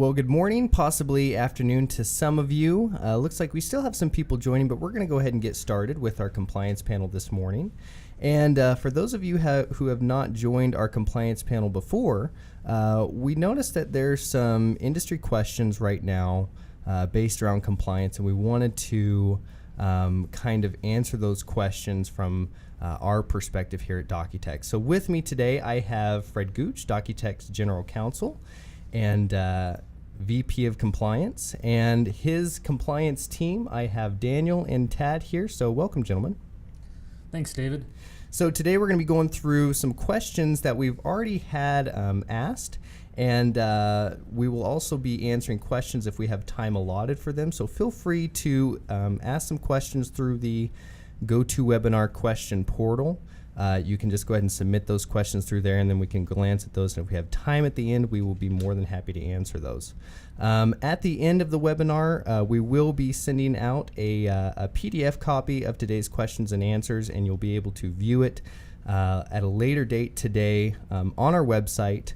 Well, good morning, possibly afternoon to some of you. Looks like we still have some people joining, but we're going to go ahead and get started with our compliance panel this morning. And for those of you who have not joined our compliance panel before, we noticed that there's some industry questions right now based around compliance, and we wanted to kind of answer those questions from our perspective here at Docutech. So with me today, I have Fred Gooch, Docutech's General Counsel and VP of Compliance, and his compliance team. I have Daniel and Tad here, so welcome, gentlemen. Thanks, David. So today we're going to be going through some questions that we've already had asked, and we will also be answering questions if we have time allotted for them. So feel free to ask some questions through the GoToWebinar question portal. You can just go ahead and submit those questions through there, and then we can glance at those. And if we have time at the end, we will be more than happy to answer those. At the end of the webinar, we will be sending out a PDF copy of today's questions and answers, and you'll be able to view it at a later date today on our website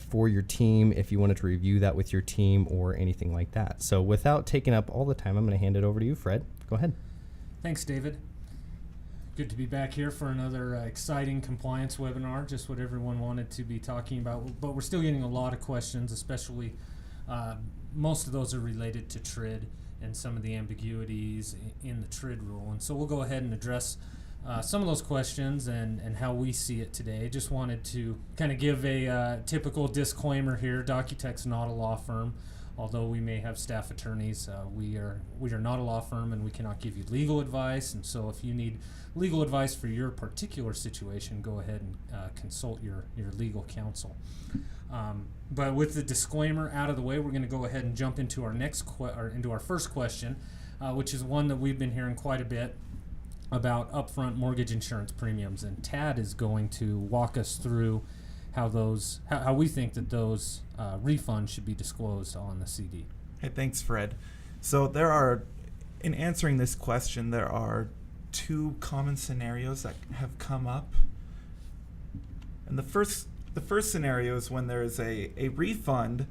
for your team if you wanted to review that with your team or anything like that. So without taking up all the time, I'm going to hand it over to you, Fred. Go ahead. Thanks, David. Good to be back here for another exciting compliance webinar, just what everyone wanted to be talking about. But we're still getting a lot of questions, especially most of those are related to TRID and some of the ambiguities in the TRID rule. And so we'll go ahead and address some of those questions and how we see it today. Just wanted to kind of give a typical disclaimer here. Docutech's not a law firm. Although we may have staff attorneys, we are not a law firm, and we cannot give you legal advice. And so if you need legal advice for your particular situation, go ahead and consult your legal counsel. But with the disclaimer out of the way, we're going to go ahead and jump into our into our first question, which is one that we've been hearing quite a bit about: upfront mortgage insurance premiums. And Tad is going to walk us through how we think that those refunds should be disclosed on the CD. Hey, thanks, Fred. So in answering this question, there are two common scenarios that have come up. And the first scenario is when there is a refund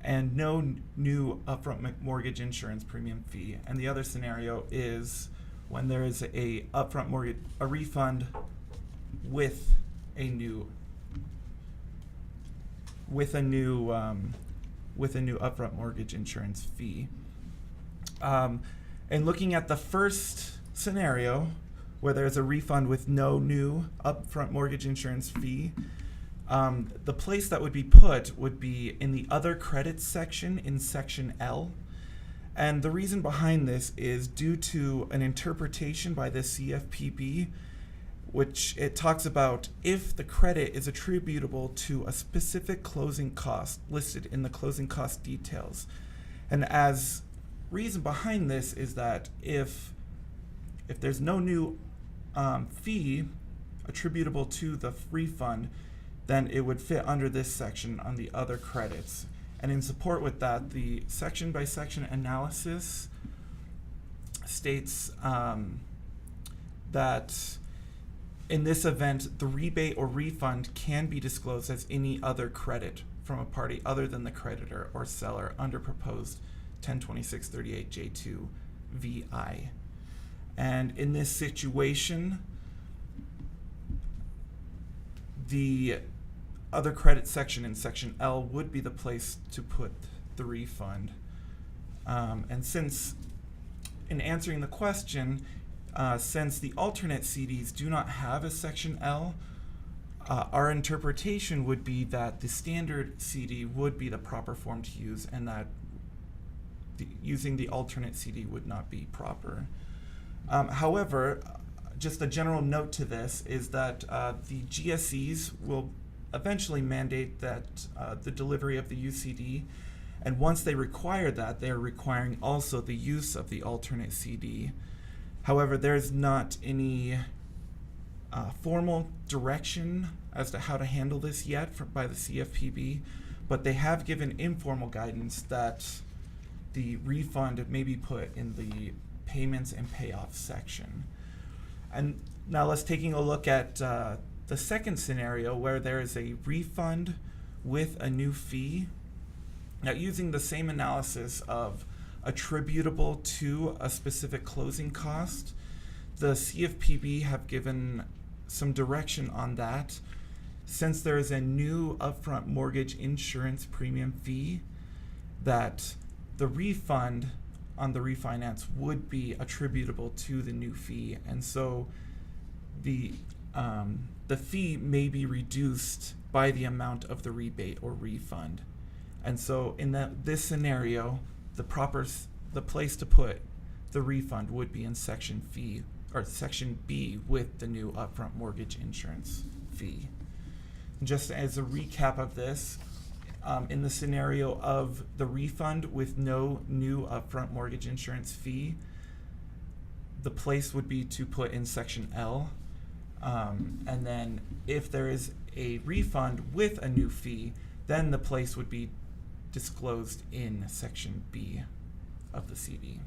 and no new upfront mortgage insurance premium fee. And the other scenario is when there is a refund with a new upfront mortgage insurance fee. And looking at the first scenario, where there's a refund with no new upfront mortgage insurance fee, the place that would be put would be in the other credits section in section L. And the reason behind this is due to an interpretation by the CFPB, which it talks about if the credit is attributable to a specific closing cost listed in the closing cost details. And as reason behind this is that if there's no new fee attributable to the refund, then it would fit under this section on the other credits. And in support with that, the section by section analysis states that in this event, the rebate or refund can be disclosed as any other credit from a party other than the creditor or seller under proposed 102638J2 VI. And in this situation, the other credit section in section L would be the place to put the refund. And since, in answering the question, since the alternate CDs do not have a section L, our interpretation would be that the standard CD would be the proper form to use, and that using the alternate CD would not be proper. However, just a general note to this is that the GSEs will eventually mandate that the delivery of the UCD, and once they require that, they're requiring also the use of the alternate CD. However, there's not any formal direction as to how to handle this yet by the CFPB, but they have given informal guidance that the refund may be put in the payments and payoff section. And now let's taking a look at the second scenario where there is a refund with a new fee. Now, using the same analysis of attributable to a specific closing cost, the CFPB have given some direction on that. Since there is a new upfront mortgage insurance premium fee, that the refund on the refinance would be attributable to the new fee, and so the fee may be reduced by the amount of the rebate or refund. And so in this scenario, the place to put the refund would be in section B with the new upfront mortgage insurance fee. Just as a recap of this, in the scenario of the refund with no new upfront mortgage insurance fee, the place would be to put in section L. And then if there is a refund with a new fee, then the place would be disclosed in section B of the CV.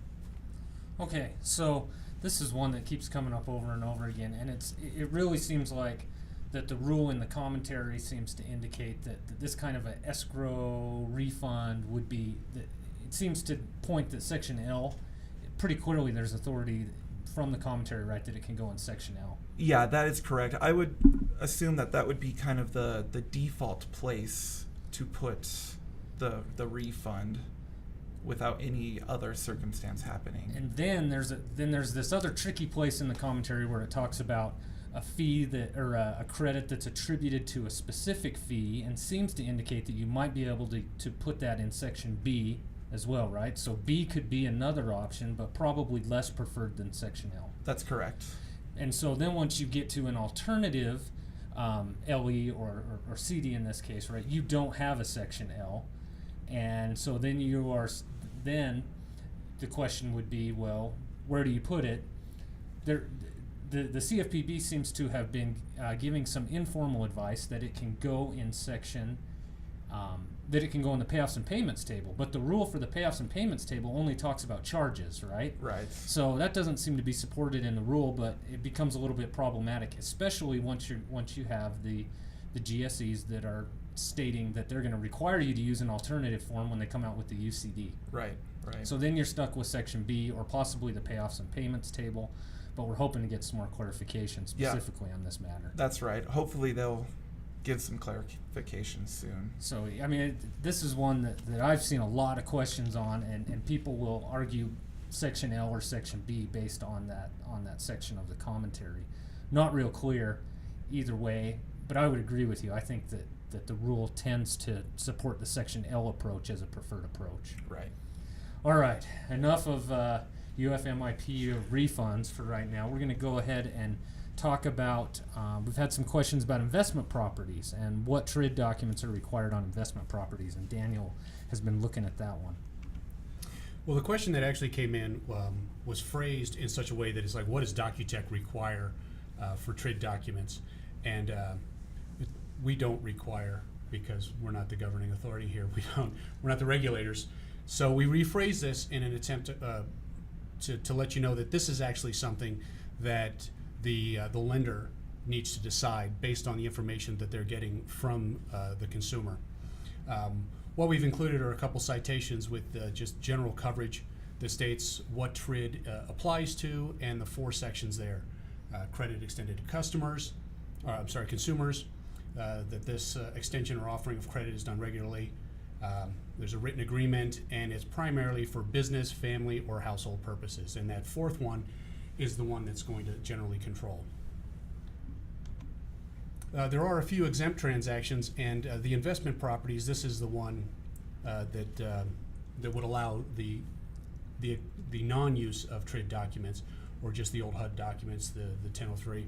Okay, so this is one that keeps coming up over and over again, and it really seems like that the rule in the commentary seems to indicate that this kind of an escrow refund would be, it seems to point that section L, pretty clearly there's authority from the commentary, right, that it can go in section L. Yeah, that is correct. I would assume that would be kind of the default place to put the refund without any other circumstance happening. And then there's this other tricky place in the commentary where it talks about a fee or a credit that's attributed to a specific fee, and seems to indicate that you might be able to put that in section B as well, right? So B could be another option, but probably less preferred than section L. That's correct. And so then once you get to an alternative, LE or CD in this case, right, you don't have a section L. And so then then the question would be, well, where do you put it? The CFPB seems to have been giving some informal advice that it can go in section, that it can go in the payoffs and payments table. But the rule for the payoffs and payments table only talks about charges, right? Right. So that doesn't seem to be supported in the rule, but it becomes a little bit problematic, especially once you have the GSEs that are stating that they're going to require you to use an alternative form when they come out with the UCD. Right. So then you're stuck with section B or possibly the payoffs and payments table, but we're hoping to get some more clarification specifically on this matter. That's right. Hopefully they'll give some clarification soon. So, I mean, this is one that I've seen a lot of questions on, and people will argue section L or section B based on that section of the commentary. Not real clear either way, but I would agree with you. I think that the rule tends to support the section L approach as a preferred approach. Right. All right, enough of UFMIP refunds for right now. We're going to go ahead and talk about, we've had some questions about investment properties and what TRID documents are required on investment properties, and Daniel has been looking at that one. Well, the question that actually came in was phrased in such a way that it's like, what does Docutech require for TRID documents? And we don't require, because we're not the governing authority here. We're not the regulators. So we rephrase this in an attempt to let you know that this is actually something that the lender needs to decide based on the information that they're getting from the consumer. What we've included are a couple citations with just general coverage that states what TRID applies to, and the 4 sections there. Credit extended to consumers, that this extension or offering of credit is done regularly. There's a written agreement, and it's primarily for business, family, or household purposes. And that 4th one is the one that's going to generally control. There are a few exempt transactions, and the investment properties, this is the one that would allow the non-use of TRID documents, or just the old HUD documents, the 1003.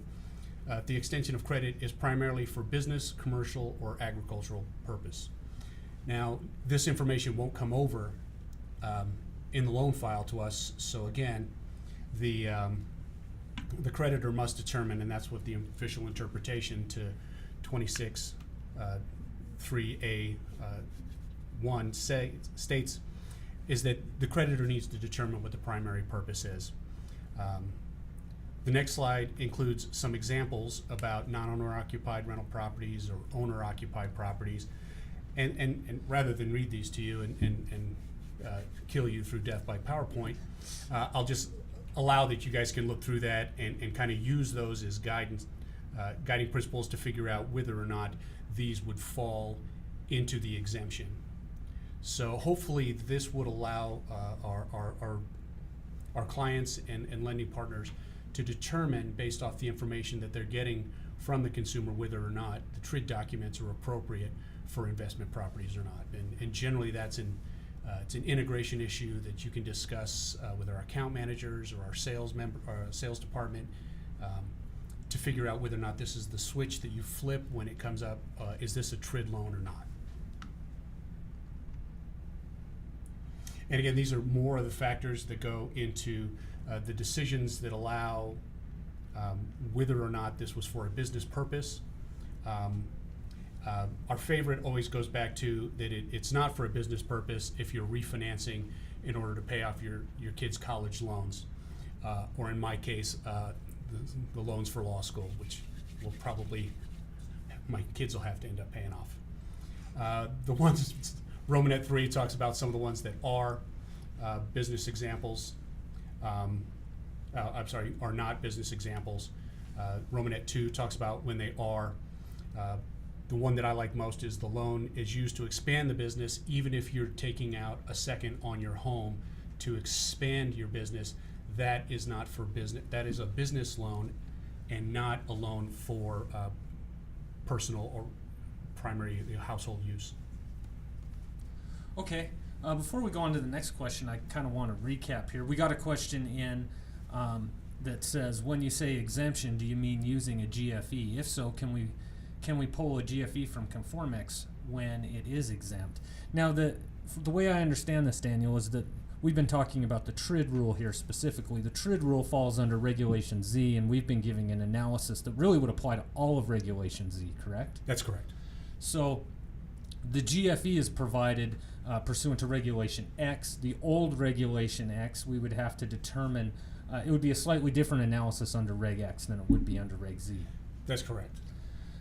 The extension of credit is primarily for business, commercial, or agricultural purpose. Now, this information won't come over in the loan file to us, so again, the creditor must determine, and that's what the official interpretation to 26 3A 1 states, is that the creditor needs to determine what the primary purpose is. The next slide includes some examples about non-owner occupied rental properties or owner occupied properties. and rather than read these to you and kill you through death by PowerPoint, I'll just allow that you guys can look through that and kind of use those as guidance, guiding principles to figure out whether or not these would fall into the exemption. So hopefully this would allow our clients and lending partners to determine, based off the information that they're getting from the consumer, whether or not the TRID documents are appropriate for investment properties or not. And generally that's it's an integration issue that you can discuss with our account managers or our sales department to figure out whether or not this is the switch that you flip when it comes up. Is this a TRID loan or not? And again, these are more of the factors that go into the decisions that allow whether or not this was for a business purpose. Our favorite always goes back to that it's not for a business purpose if you're refinancing in order to pay off your kid's college loans, or in my case, the loans for law school, which will probably, my kids will have to end up paying off. The ones, Romanet 3 talks about some of the ones that are business examples, are not business examples. Romanet 2 talks about when they are. The one that I like most is the loan is used to expand the business, even if you're taking out a second on your home to expand your business. That is not for business. That is a business loan and not a loan for personal or primary household use. Okay, before we go on to the next question, I kind of want to recap here. We got a question in that says, when you say exemption, do you mean using a GFE? If so, can we pull a GFE from Conformix when it is exempt? Now, the way I understand this, Daniel, is that we've been talking about the TRID rule here specifically. The TRID rule falls under Regulation Z, and we've been giving an analysis that really would apply to all of Regulation Z, correct? That's correct. So the GFE is provided pursuant to Regulation X. The old Regulation X, we would have to determine, it would be a slightly different analysis under Reg X than it would be under Reg Z. That's correct.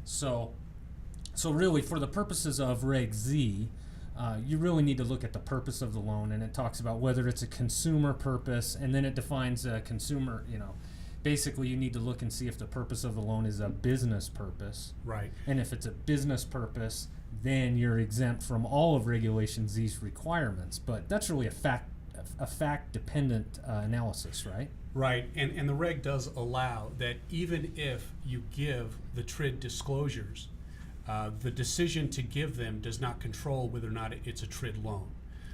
So really, for the purposes of Reg Z, you really need to look at the purpose of the loan, and it talks about whether it's a consumer purpose, and then it defines a consumer, basically you need to look and see if the purpose of the loan is a business purpose. Right. And if it's a business purpose, then you're exempt from all of Regulation Z's requirements. But that's really a fact-dependent analysis, right? Right, and the reg does allow that even if you give the TRID disclosures, the decision to give them does not control whether or not it's a TRID loan.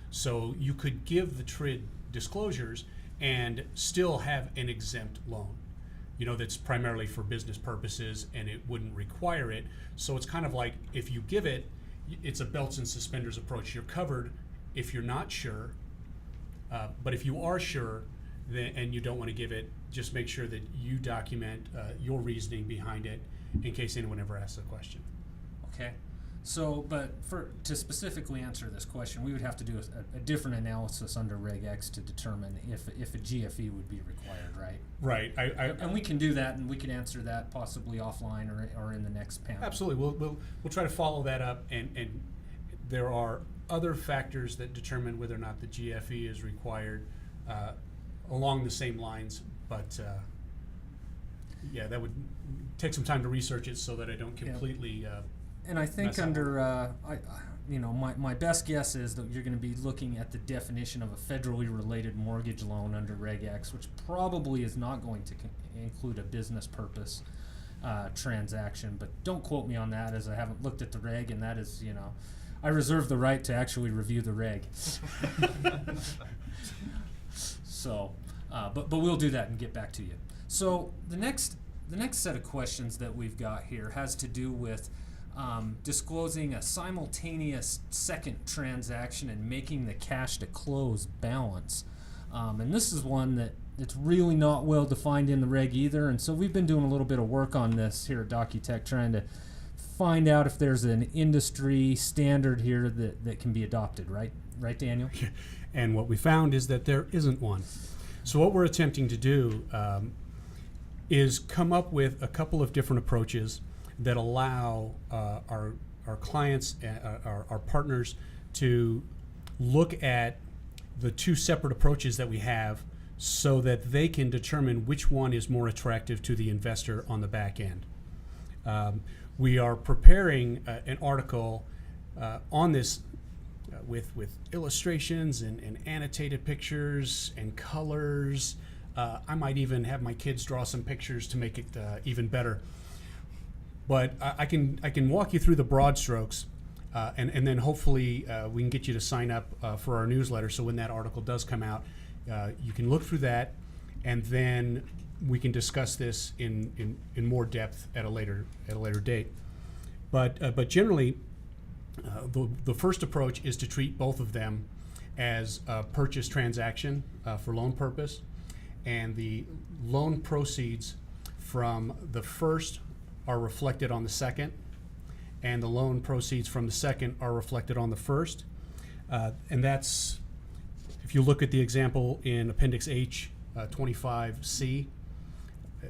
So you could give the TRID disclosures and still have an exempt loan, that's primarily for business purposes, and it wouldn't require it. So it's kind of like, if you give it, it's a belts and suspenders approach. You're covered if you're not sure, but if you are sure, and you don't want to give it, just make sure that you document your reasoning behind it in case anyone ever asks a question. Okay. So, but to specifically answer this question, we would have to do a different analysis under Reg X to determine if a GFE would be required, right? Right. And we can do that, and we can answer that possibly offline or in the next panel. Absolutely. We'll try to follow that up, and there are other factors that determine whether or not the GFE is required along the same lines, but that would take some time to research it so that I don't completely. And I think under, my best guess is that you're going to be looking at the definition of a federally related mortgage loan under Reg X, which probably is not going to include a business purpose transaction. But don't quote me on that, as I haven't looked at the reg, and that is, I reserve the right to actually review the reg. So, but we'll do that and get back to you. So the next set of questions that we've got here has to do with disclosing a simultaneous second transaction and making the cash to close balance. And this is one that it's really not well defined in the reg either. And so we've been doing a little bit of work on this here at Docutech, trying to find out if there's an industry standard here that can be adopted, right? Right, Daniel? And what we found is that there isn't one. So what we're attempting to do is come up with a couple of different approaches that allow our our clients, our partners, to look at the two separate approaches that we have so that they can determine which one is more attractive to the investor on the back end. We are preparing an article on this with illustrations and annotated pictures and colors. I might even have my kids draw some pictures to make it even better. But I can walk you through the broad strokes, and then hopefully we can get you to sign up for our newsletter. So when that article does come out, you can look through that, and then we can discuss this in more depth at a later date. But generally, the first approach is to treat both of them as a purchase transaction for loan purpose, and the loan proceeds from the first are reflected on the second, and the loan proceeds from the second are reflected on the first. And that's, if you look at the example in Appendix H, 25C,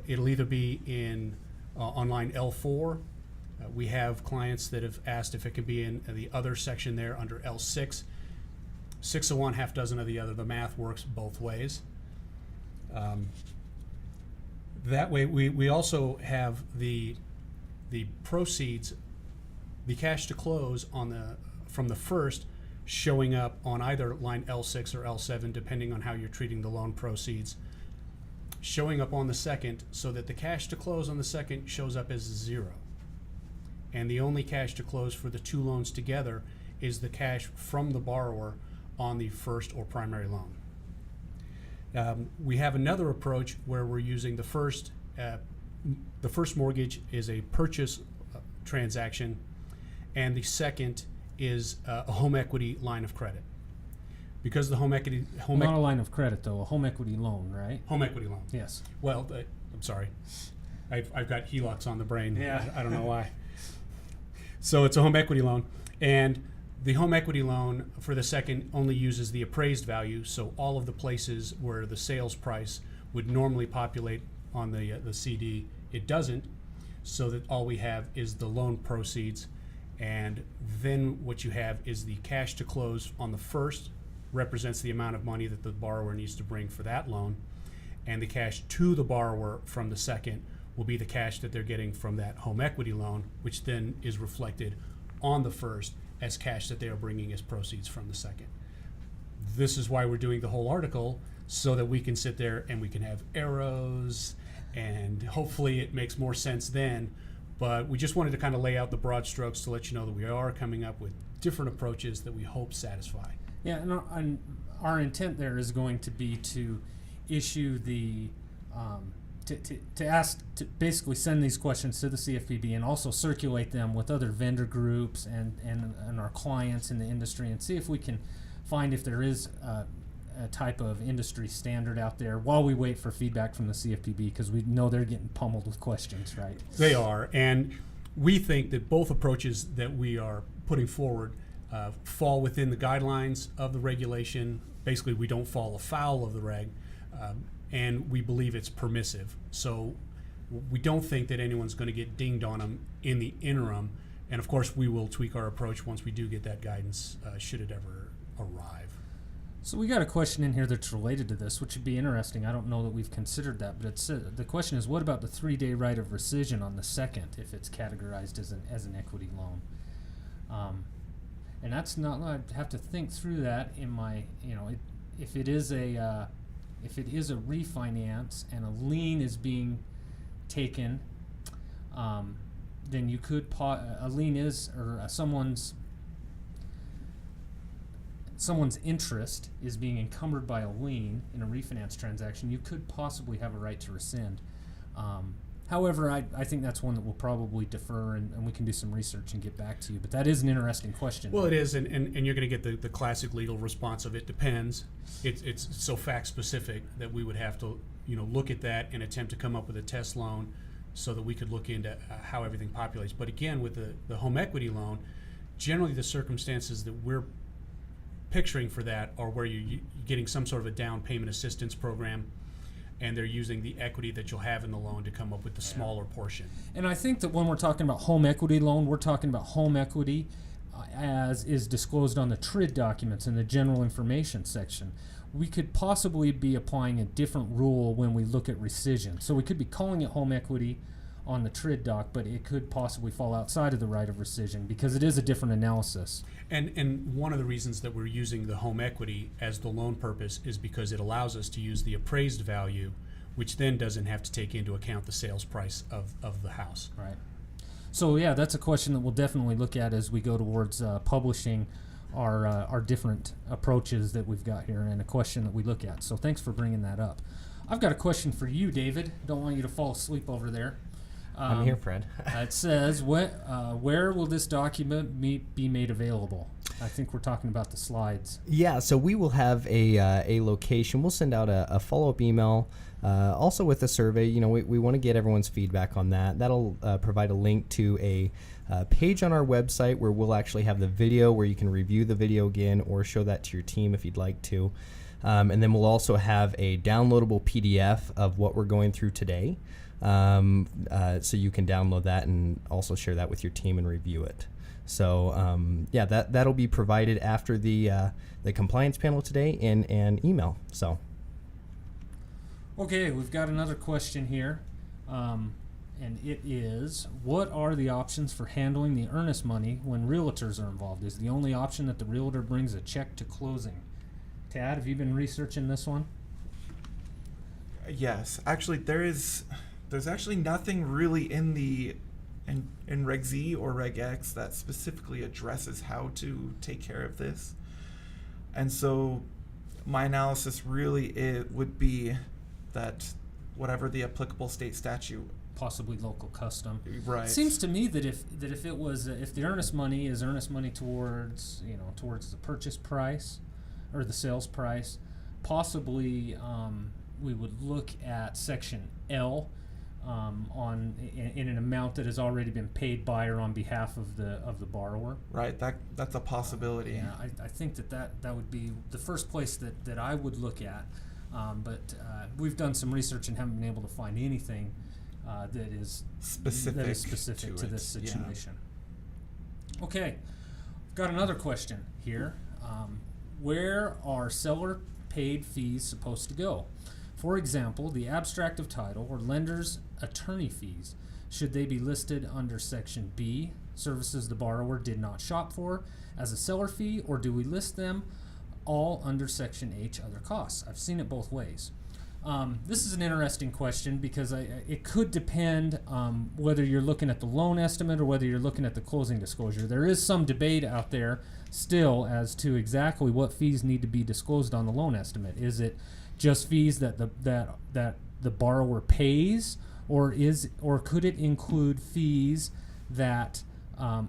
it'll either be in on line L4. We have clients that have asked if it could be in the other section there under L6. 6 of one, half dozen of the other. The math works both ways. That way, we also have the proceeds, the cash to close from the first, showing up on either line L6 or L7, depending on how you're treating the loan proceeds, showing up on the second, so that the cash to close on the second shows up as 0. And the only cash to close for the two loans together is the cash from the borrower on the first or primary loan. We have another approach where we're using the first mortgage is a purchase transaction, and the second is a home equity line of credit. Because the not a line of credit though, a home equity loan, right? Home equity loan. Yes. Well, I'm sorry, I've got HELOCs on the brain. Yeah. I don't know why. So it's a home equity loan, and the home equity loan for the second only uses the appraised value, so all of the places where the sales price would normally populate on the CD, it doesn't, so that all we have is the loan proceeds, and then what you have is the cash to close on the first represents the amount of money that the borrower needs to bring for that loan, and the cash to the borrower from the second will be the cash that they're getting from that home equity loan, which then is reflected on the first as cash that they are bringing as proceeds from the second. This is why we're doing the whole article, so that we can sit there and we can have arrows, and hopefully it makes more sense then. But we just wanted to kind of lay out the broad strokes to let you know that we are coming up with different approaches that we hope satisfy. Yeah, and our intent there is going to be to issue the to ask to basically send these questions to the CFPB and also circulate them with other vendor groups and our clients in the industry, and see if we can find if there is a type of industry standard out there while we wait for feedback from the CFPB, because we know they're getting pummeled with questions, right? They are, and we think that both approaches that we are putting forward fall within the guidelines of the regulation. Basically, we don't fall afoul of the reg, and we believe it's permissive. So we don't think that anyone's going to get dinged on them in the interim. And of course, we will tweak our approach once we do get that guidance, should it ever arrive. So we got a question in here that's related to this, which would be interesting. I don't know that we've considered that, but the question is, what about the 3-day right of rescission on the second if it's categorized as an equity loan? And that's not, I'd have to think through that in my, if it is a refinance and a lien is being taken, then you could a lien is, or someone's interest is being encumbered by a lien in a refinance transaction. You could possibly have a right to rescind. However, I think that's one that we'll probably defer, and we can do some research and get back to you. But that is an interesting question. Well, it is, and you're going to get the classic legal response of it depends. It's so fact specific that we would have to look at that and attempt to come up with a test loan so that we could look into how everything populates. But again, with the home equity loan, generally the circumstances that we're picturing for that are where you're getting some sort of a down payment assistance program. and they're using the equity that you'll have in the loan to come up with the smaller portion. And I think that when we're talking about home equity loan, we're talking about home equity as is disclosed on the TRID documents in the general information section. We could possibly be applying a different rule when we look at rescission. So we could be calling it home equity on the TRID doc, but it could possibly fall outside of the right of rescission because it is a different analysis. And one of the reasons that we're using the home equity as the loan purpose is because it allows us to use the appraised value, which then doesn't have to take into account the sales price of the house. Right. So yeah, that's a question that we'll definitely look at as we go towards publishing our different approaches that we've got here, and a question that we look at. So thanks for bringing that up. I've got a question for you, David. Don't want you to fall asleep over there. I'm here, Fred. It says, where will this document be made available? I think we're talking about the slides. Yeah, so we will have a location. We'll send out a follow-up email, also with a survey. You know, we want to get everyone's feedback on that. That'll provide a link to a page on our website where we'll actually have the video where you can review the video again or show that to your team if you'd like to. And then we'll also have a downloadable PDF of what we're going through today. So you can download that and also share that with your team and review it. So yeah, that'll be provided after the compliance panel today in an email. So okay, we've got another question here, and it is, what are the options for handling the earnest money when realtors are involved? Is the only option that the realtor brings a check to closing? Tad, have you been researching this one? Yes, actually, there's actually nothing really in Reg Z or Reg X that specifically addresses how to take care of this. And so my analysis really would be that whatever the applicable state statute, Possibly local custom. right? It seems to me that if it was if the earnest money is earnest money towards the purchase price or the sales price, possibly we would look at section L in an amount that has already been paid by or on behalf of the borrower. Right, that's a possibility. Yeah, I think that would be the first place that I would look at. But we've done some research and haven't been able to find anything that is specific to this situation. Yeah. Okay, I've got another question here. Where are seller paid fees supposed to go? For example, the abstract of title or lender's attorney fees. Should they be listed under section B, services the borrower did not shop for, as a seller fee, or do we list them all under section H, other costs? I've seen it both ways. This is an interesting question because it could depend whether you're looking at the loan estimate or whether you're looking at the closing disclosure. There is some debate out there still as to exactly what fees need to be disclosed on the loan estimate. Is it just fees that the borrower pays, or could it include fees that are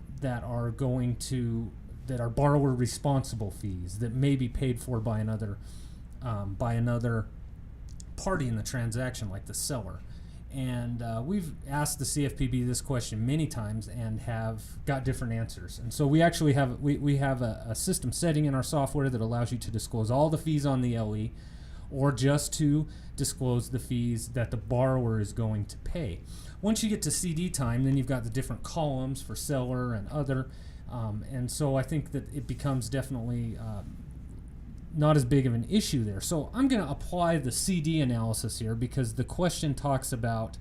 borrower responsible fees that may be paid for by another party in the transaction, like the seller? And we've asked the CFPB this question many times and have got different answers. And so we actually have a system setting in our software that allows you to disclose all the fees on the LE, or just to disclose the fees that the borrower is going to pay. Once you get to CD time, then you've got the different columns for seller and other, and so I think that it becomes definitely not as big of an issue there. So I'm going to apply the CD analysis here because the question talks about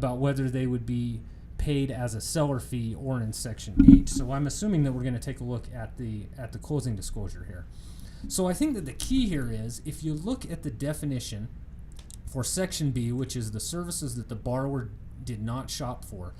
whether they would be paid as a seller fee or in section H. So I'm assuming that we're going to take a look at the closing disclosure here. So I think that the key here is, if you look at the definition for section B, which is the services that the borrower did not shop for,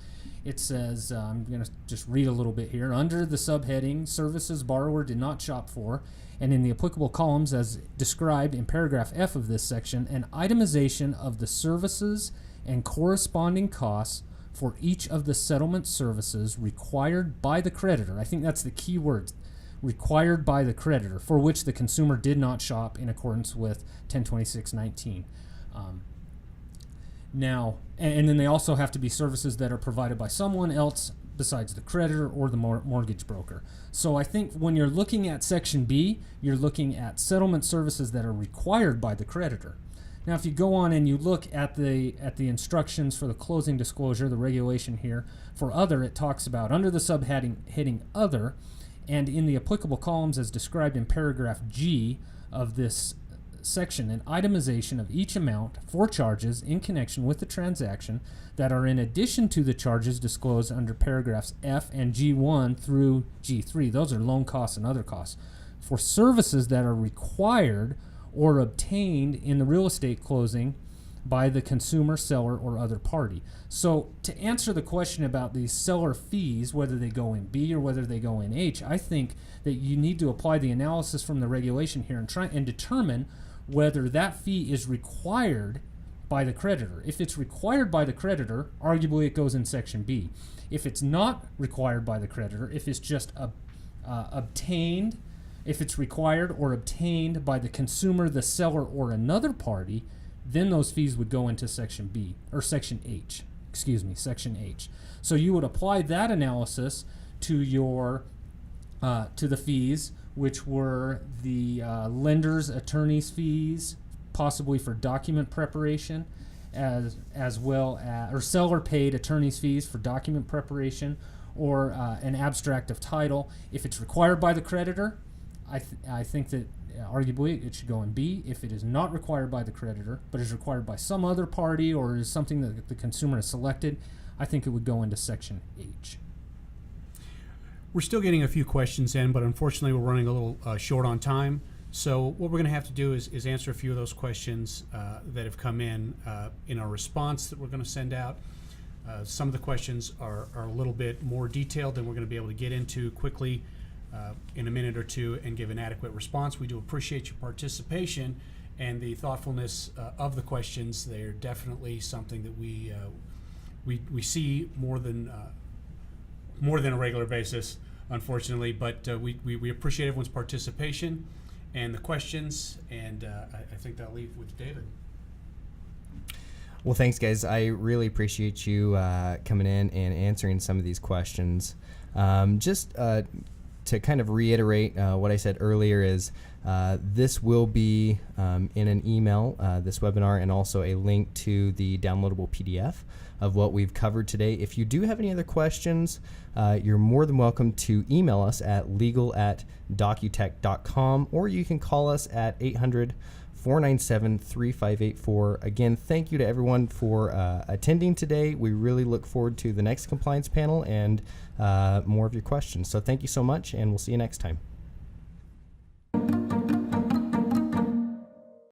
it says, I'm going to just read a little bit here, under the subheading services borrower did not shop for, and in the applicable columns as described in paragraph F of this section, an itemization of the services and corresponding costs for each of the settlement services required by the creditor. I think that's the key word, required by the creditor, for which the consumer did not shop in accordance with 1026.19. Now, and then they also have to be services that are provided by someone else besides the creditor or the mortgage broker. So I think when you're looking at section B, you're looking at settlement services that are required by the creditor. Now, if you go on and you look at the instructions for the closing disclosure, the regulation here, for other, it talks about under the subheading other, and in the applicable columns as described in paragraph G of this section, an itemization of each amount for charges in connection with the transaction that are in addition to the charges disclosed under paragraphs F and G1 through G3. Those are loan costs and other costs. For services that are required or obtained in the real estate closing by the consumer, seller, or other party. So to answer the question about these seller fees, whether they go in B or whether they go in H, I think that you need to apply the analysis from the regulation here and try and determine whether that fee is required by the creditor. If it's required by the creditor, arguably it goes in section B. If it's not required by the creditor, if it's just obtained, if it's required or obtained by the consumer, the seller, or another party, then those fees would go into section B, or section H, section H. So you would apply that analysis to your, to the fees, which were the lender's attorney's fees, possibly for document preparation, as well as, or seller paid attorney's fees for document preparation, or an abstract of title. If it's required by the creditor, I think that arguably it should go in B. If it is not required by the creditor, but is required by some other party or is something that the consumer has selected, I think it would go into section H. We're still getting a few questions in, but unfortunately we're running a little short on time. So what we're going to have to do is answer a few of those questions that have come in our response that we're going to send out. Some of the questions are a little bit more detailed than we're going to be able to get into quickly in a minute or two and give an adequate response. We do appreciate your participation and the thoughtfulness of the questions. They're definitely something that we see more than a regular basis, unfortunately, but we appreciate everyone's participation and the questions, and I think that'll leave with David. Well, thanks, guys. I really appreciate you coming in and answering some of these questions. Just to kind of reiterate what I said earlier is this will be in an email, this webinar, and also a link to the downloadable PDF of what we've covered today. If you do have any other questions, you're more than welcome to email us at legal@docutech.com, or you can call us at 800-497-3584. Again, thank you to everyone for attending today. We really look forward to the next compliance panel and more of your questions. So thank you so much, and we'll see you next time.